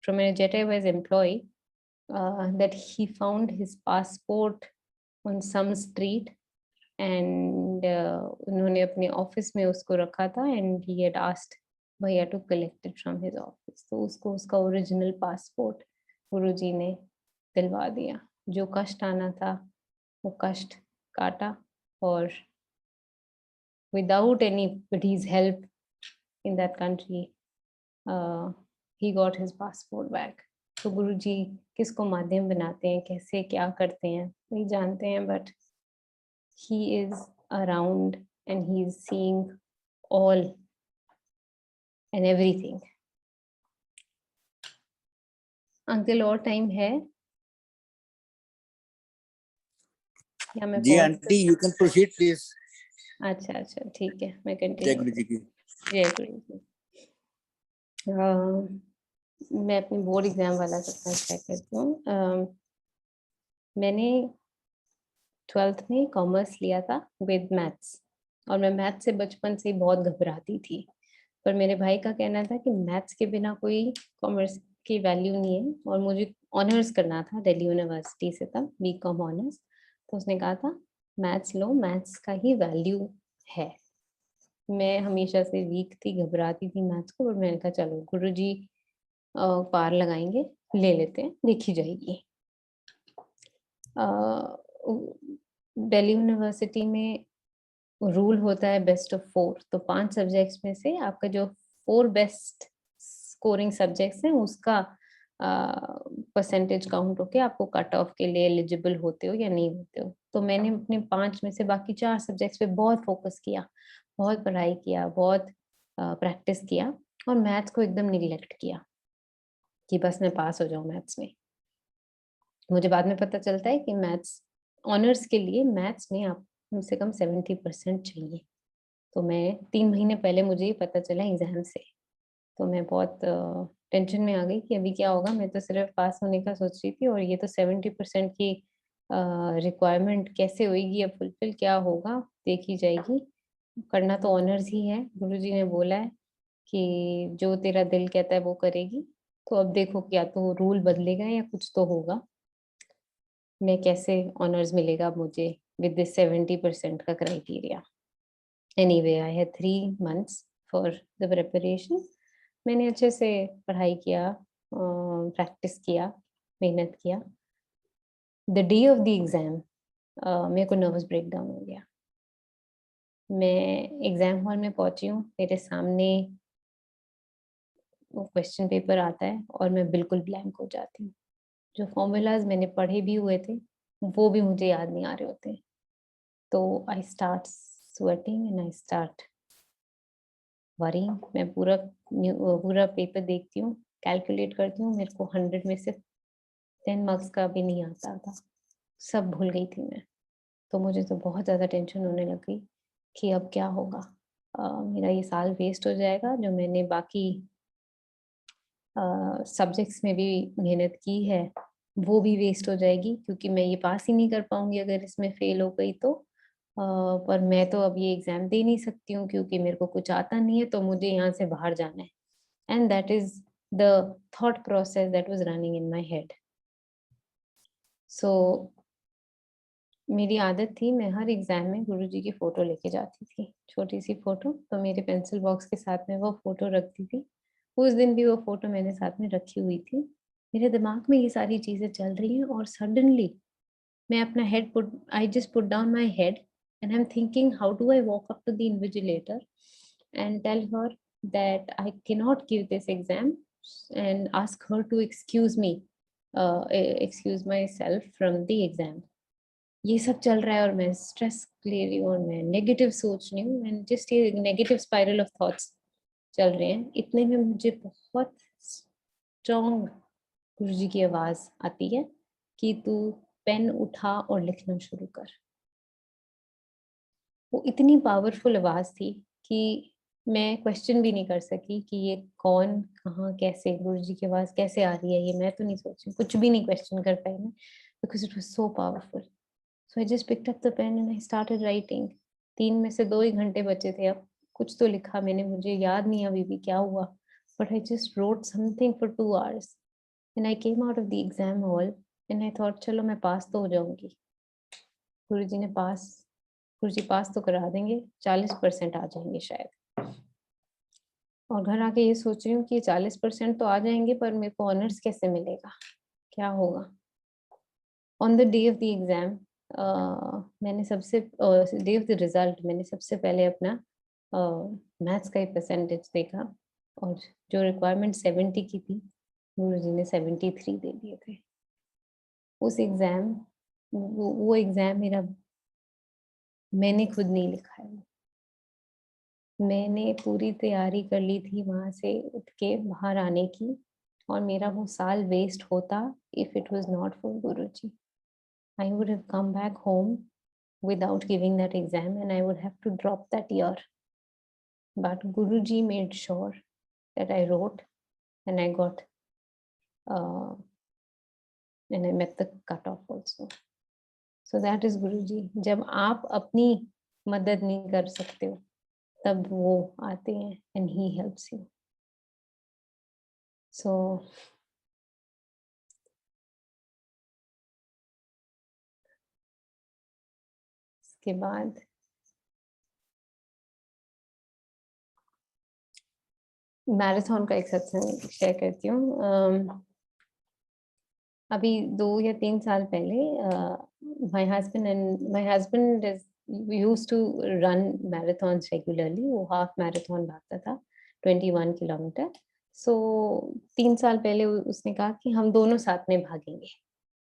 from a Jet Airways employee, that he found his passport on some street, and उन्होंने अपने ऑफिस में उसको रखा था, and he had asked भैया to collect it from his office. तो उसको उसका ओरिजिनल पासपोर्ट गुरुजी ने दिलवा दिया. जो कष्ट आना था वो कष्ट काटा, और without anybody's help in that country, he got his passport back. तो गुरुजी किसको माध्यम बनाते हैं, कैसे क्या करते हैं वही जानते हैं, but he is around and he is seeing all and everything. Uncle और टाइम है या मैं जी pause aunty, you can proceed please. अच्छा अच्छा ठीक है, मैं जय कंटिन्यू। गुरु जी की। जय गुरु जी। मैं अपनी बोर्ड एग्जाम वाला सपना चेक करती हूँ। मैंने 12th में कॉमर्स लिया था विद मैथ्स, और मैं मैथ्स से बचपन से ही बहुत घबराती थी, पर मेरे भाई का कहना था कि मैथ्स के बिना कोई कॉमर्स की वैल्यू नहीं है, और मुझे ऑनर्स करना था दिल्ली यूनिवर्सिटी से, तब बीकॉम ऑनर्स। तो उसने कहा था मैथ्स लो, मैथ्स का ही वैल्यू है। मैं हमेशा से वीक थी, घबराती थी मैथ्स को, पर मैंने कहा चलो गुरुजी पार लगाएंगे, ले लेते हैं, देखी जाएगी। दिल्ली यूनिवर्सिटी में रूल होता है बेस्ट ऑफ 4, तो 5 सब्जेक्ट्स में से आपका जो 4 बेस्ट स्कोरिंग सब्जेक्ट्स हैं उसका परसेंटेज काउंट होके आपको कट ऑफ के लिए एलिजिबल होते हो या नहीं होते हो। तो मैंने अपने 5 में से बाकी 4 सब्जेक्ट्स पे बहुत फोकस किया, बहुत पढ़ाई किया, बहुत प्रैक्टिस किया, और मैथ्स को एकदम निगलेक्ट किया कि बस मैं पास हो जाऊं मैथ्स में। मुझे बाद में पता चलता है कि मैथ्स ऑनर्स के लिए मैथ्स में आप कम से कम 70% चाहिए। तो मैं 3 महीने पहले मुझे ये पता चला एग्जाम से, तो मैं बहुत टेंशन में आ गई कि अभी क्या होगा। मैं तो सिर्फ पास होने का सोच रही थी, और ये तो 70% की रिक्वायरमेंट कैसे होगी अब फुलफिल, क्या होगा देखी जाएगी। करना तो ऑनर्स ही है, गुरुजी ने बोला है कि जो तेरा दिल कहता है वो करेगी। तो अब देखो, क्या तो रूल बदलेगा या कुछ तो होगा। मैं कैसे ऑनर्स मिलेगा अब मुझे विद दिस 70% का criteria. Anyway, I had 3 months for the preparation. मैंने अच्छे से पढ़ाई किया, प्रैक्टिस किया, मेहनत किया। The day of the exam मेरे को नर्वस ब्रेकडाउन हो गया। मैं एग्जाम हॉल में पहुंची हूँ, मेरे सामने वो क्वेश्चन पेपर आता है और मैं बिल्कुल ब्लैंक हो जाती हूँ। जो फॉर्मूलाज मैंने पढ़े भी हुए थे वो भी मुझे याद नहीं आ रहे होते। तो I start sweating and I start worrying. मैं पूरा पेपर देखती हूँ, कैलकुलेट करती हूँ, मेरे को 100 में से 10 मार्क्स का भी नहीं आता था, सब भूल गई थी मैं। तो मुझे तो बहुत ज़्यादा टेंशन होने लग गई कि अब क्या होगा। मेरा ये साल वेस्ट हो जाएगा, जो मैंने बाकी सब्जेक्ट्स में भी मेहनत की है वो भी वेस्ट हो जाएगी, क्योंकि मैं ये पास ही नहीं कर पाऊंगी अगर इसमें फेल हो गई तो। पर मैं तो अब ये एग्जाम दे नहीं सकती हूँ क्योंकि मेरे को कुछ आता नहीं है, तो मुझे यहाँ से बाहर जाना है। And that is the thought process that was running in my head. So मेरी आदत थी, मैं हर एग्जाम में गुरुजी की फोटो लेके जाती थी, छोटी सी फोटो, तो मेरे पेंसिल बॉक्स के साथ में वो फोटो रखती थी। उस दिन भी वो फोटो मैंने साथ में रखी हुई थी। मेरे दिमाग में ये सारी चीजें चल रही हैं, और सडनली मैं अपना head put I just put down my head and I am thinking how do I walk up to the invigilator and tell her that I cannot give this exam and ask her to excuse myself from the exam. ये सब चल रहा है और मैं स्ट्रेस ले रही हूँ और मैं नेगेटिव सोच रही हूँ, एंड जस्ट ये नेगेटिव स्पाइरल ऑफ थॉट्स चल रहे हैं। इतने में मुझे बहुत स्ट्रॉन्ग गुरुजी की आवाज आती है कि तू पेन उठा और लिखना शुरू कर। वो इतनी पावरफुल आवाज थी कि मैं क्वेश्चन भी नहीं कर सकी कि ये कौन, कहाँ, कैसे गुरुजी की आवाज कैसे आ रही है, ये मैं तो नहीं सोची, कुछ भी नहीं क्वेश्चन कर पाई मैं, because it was so powerful. So I just picked up the pen and I started writing. 3 में से 2 ही घंटे बचे थे, अब कुछ तो लिखा मैंने, मुझे याद नहीं अभी भी क्या हुआ, but I just road something for 2 hours and I came out of the exam hall and I thought चलो मैं पास तो हो जाऊंगी। गुरुजी ने गुरुजी पास तो करा देंगे, 40% आ जाएंगे शायद। और घर आके ये सोच रही हूँ कि 40% तो आ जाएंगे, पर मेरे को ऑनर्स कैसे मिलेगा, क्या होगा। On the day of the exam मैंने डे ऑफ द रिजल्ट मैंने सबसे पहले अपना मैथ्स का ही परसेंटेज देखा, और जो रिक्वायरमेंट 70 की थी गुरुजी ने 73 दे दिए थे। उस एग्जाम वो एग्जाम मेरा मैंने खुद नहीं लिखा है। मैंने पूरी तैयारी कर ली थी वहां से उठ के बाहर आने की, और मेरा वो साल वेस्ट होता if it was not for Guruji. I would have come back home without giving that exam and I would have to drop that year. But Guruji made sure that I wrote and I got and I met the cutoff also. So that is Guruji. जब आप अपनी मदद नहीं कर सकते हो तब वो आते हैं and he helps you. So इसके बाद मैराथन का एक सत्संग शेयर करती हूँ। अभी 2 या 3 साल पहले my husband is used to run marathons regularly. वो हाफ मैराथन भागता था 21 किलोमीटर। सो 3 साल पहले उसने कहा कि हम दोनों साथ में भागेंगे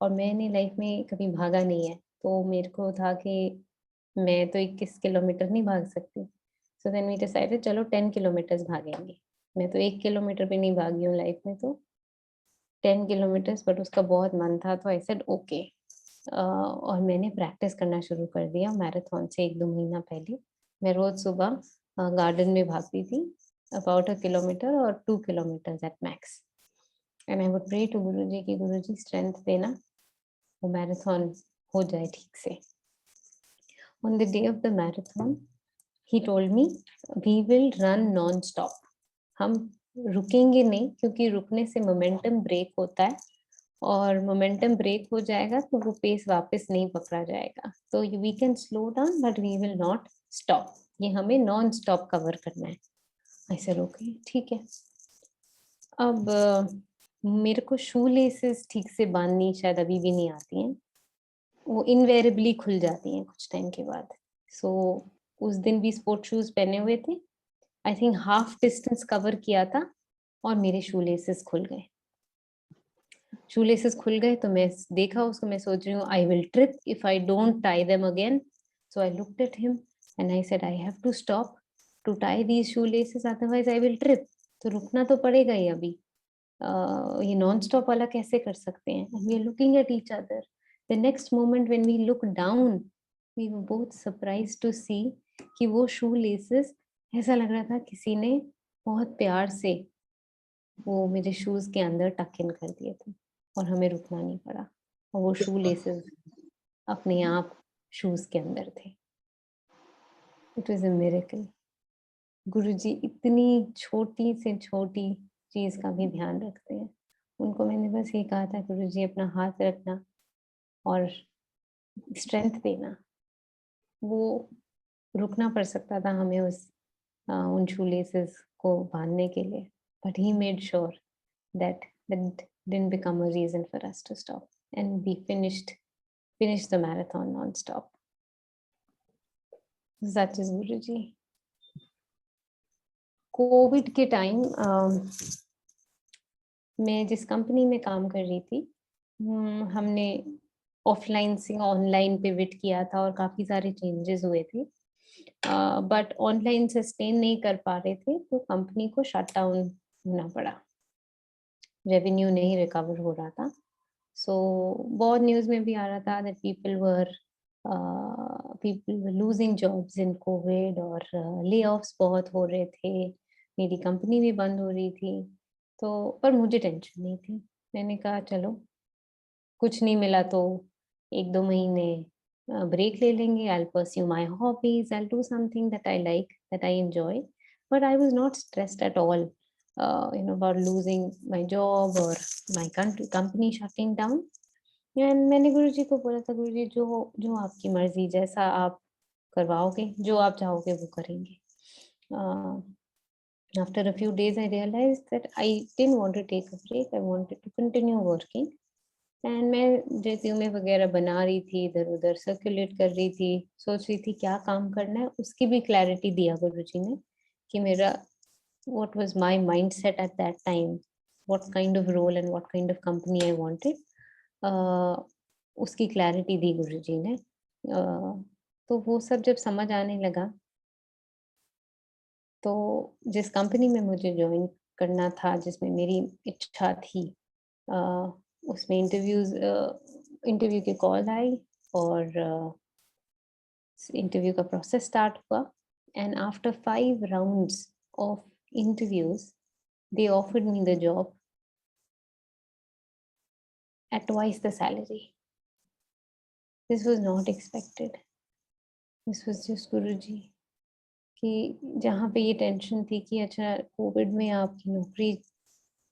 और मैंने लाइफ में कभी भागा नहीं है तो मेरे को था कि मैं तो 21 किलोमीटर नहीं भाग सकती। सो देन वी डिसाइडेड चलो 10 किलोमीटर्स भागेंगे। मैं तो 1 किलोमीटर भी नहीं भागी हूँ लाइफ में, तो 10 किलोमीटर्स, बट उसका बहुत मन था तो आई सेड ओके। और मैंने प्रैक्टिस करना शुरू कर दिया मैराथन से 1-2 महीना पहले। मैं रोज सुबह गार्डन में भागती थी अबाउट 1 किलोमीटर और 2 kilometres at max and I would pray to Guruji कि गुरुजी स्ट्रेंथ देना, वो मैराथन हो जाए ठीक से। On the day of the marathon he told me we will run non stop. हम रुकेंगे नहीं क्योंकि रुकने से मोमेंटम ब्रेक होता है और मोमेंटम ब्रेक हो जाएगा तो वो पेस वापस नहीं पकड़ा जाएगा। तो we can slow down but we will not stop. ये हमें नॉन स्टॉप कवर करना है। ऐसे रोके ठीक है। अब मेरे को शू लेसेस ठीक से बांधनी शायद अभी भी नहीं आती हैं, वो इनवेरेबली खुल जाती हैं कुछ टाइम के बाद। सो उस दिन भी स्पोर्ट शूज पहने हुए थे, I think half distance cover किया था और मेरे शू लेसेस खुल गए। शू लेसेस खुल गए तो मैं देखा उसको, मैं सोच रही हूँ I will trip if I don't tie them again. So I looked at him and I said I have to stop to tie these shoe laces otherwise I will trip. तो रुकना तो पड़ेगा ही अभी। ये नॉन स्टॉप वाला कैसे कर सकते हैं? We are looking at each other. The next moment when we look down we were both surprised to see कि वो शू लेसेस ऐसा लग रहा था किसी ने बहुत प्यार से वो मेरे शूज के अंदर टक इन कर दिए थे और हमें रुकना नहीं पड़ा और वो शू लेसेस अपने आप शूज के अंदर थे। It was a miracle. Guruji इतनी छोटी से छोटी चीज का भी ध्यान रखते हैं। उनको मैंने बस ये कहा था गुरुजी अपना हाथ रखना और स्ट्रेंथ देना। वो रुकना पड़ सकता था हमें उन शू लेसेस को बांधने के लिए, but he made sure that didn't become a reason for us to stop, and we finished the marathon non-stop. That is Guruji. Covid के टाइम मैं जिस कंपनी में काम कर रही थी हमने ऑफलाइन से ऑनलाइन पिवट किया था और काफी सारे चेंजेस हुए थे, बट ऑनलाइन सस्टेन नहीं कर पा रहे थे तो कंपनी को शट डाउन होना पड़ा। रेवेन्यू नहीं रिकवर हो रहा था। सो बहुत न्यूज़ में भी आ रहा था that people were losing jobs in Covid और ले ऑफ्स बहुत हो रहे थे। मेरी कंपनी भी बंद हो रही थी तो पर मुझे टेंशन नहीं थी। मैंने कहा चलो कुछ नहीं मिला तो 1-2 महीने ब्रेक ले लेंगे। I'll pursue my hobbies, I'll do something that I like, that I enjoy, but I was not stressed at all about losing my job or my company shutting down. And मैंने गुरुजी को बोला था गुरुजी जो जो आपकी मर्जी, जैसा आप करवाओगे, जो आप चाहोगे वो करेंगे। After a few days I realized that I didn't want to take a break, I wanted to continue working. And मैं रेज्यूमे वगैरह बना रही थी, इधर उधर सर्कुलेट कर रही थी, सोच रही थी क्या काम करना है। उसकी भी क्लैरिटी दिया गुरुजी ने कि मेरा what was my mindset at that time, what kind of role and what kind of company I wanted, उसकी क्लैरिटी दी गुरुजी ने। तो वो सब जब समझ आने लगा तो जिस कंपनी में मुझे ज्वाइन करना था, जिसमें मेरी इच्छा थी, उसमें इंटरव्यू की कॉल आई और इंटरव्यू का प्रोसेस स्टार्ट हुआ and after 5 rounds of interviews they offered me the job at twice the salary. This was not expected. This was just Guruji. कि जहाँ पे ये टेंशन थी कि अच्छा कोविड में आपकी नौकरी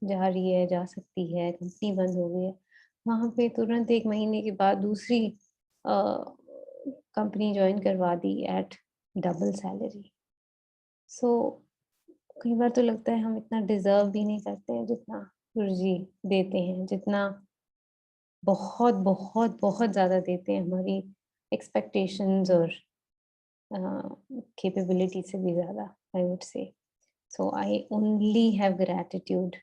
जा रही है, जा सकती है, कंपनी बंद हो गई है, वहाँ पे तुरंत 1 महीने के बाद दूसरी कंपनी ज्वाइन करवा दी एट डबल सैलरी. सो कई बार तो लगता है हम इतना डिजर्व भी नहीं करते हैं जितना गुरुजी देते हैं, जितना बहुत बहुत बहुत ज़्यादा देते हैं हमारी एक्सपेक्टेशंस और कैपेबिलिटी से भी ज़्यादा, I would say. So I only have gratitude,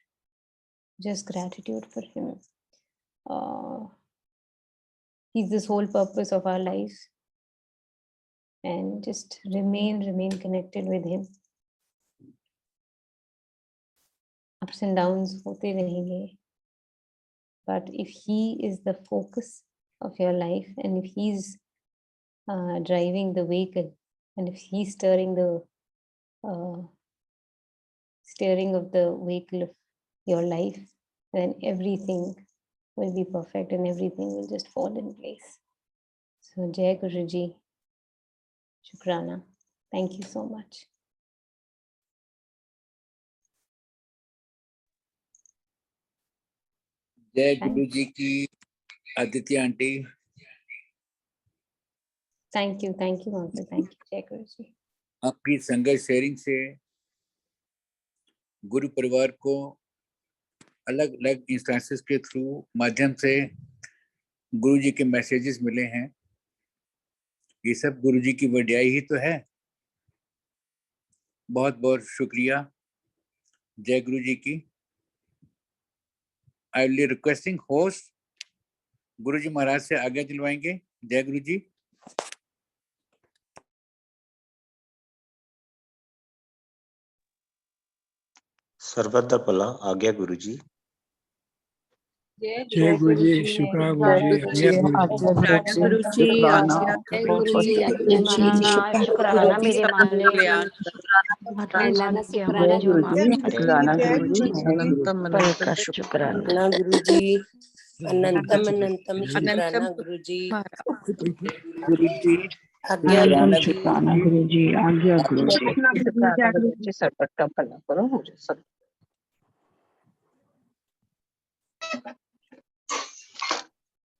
just gratitude for him. He's the sole purpose of our lives, and just remain connected with him. Ups and downs hote rahenge, but if he is the focus of your life, and if he's driving the vehicle, and if he's steering the steering of the vehicle of your life, then everything will be perfect and everything will just fall in place. So Jai Guruji, Shukrana. Thank you so much. जय गुरु जी की. Aditya aunty. Thank you, uncle. Thank you, Jai Guruji. आपकी संगत शेयरिंग से गुरु परिवार को अलग अलग इंस्टेंसेस के थ्रू माध्यम से गुरु जी के मैसेजेस मिले हैं. ये सब गुरु जी की वड्याई ही तो है. बहुत बहुत शुक्रिया जय गुरु जी की. I will be requesting host गुरु जी महाराज से आज्ञा दिलवाएंगे. जय गुरु जी. सर्वदा भला आज्ञा गुरु जी. जय गुरु जी. शुक्राना गुरु जी. गुरु जी. शुक्राना मेरे मालिक. शुक्राना गुरु जी. शुक्राना गुरु जी. अनंतम अनंतम शुक्राना गुरु जी. गुरु जी. आज्ञा शुक्राना गुरु जी. आज्ञा गुरु जी. शुक्राना गुरु जी. सर्वदा भला करो मुझे सब.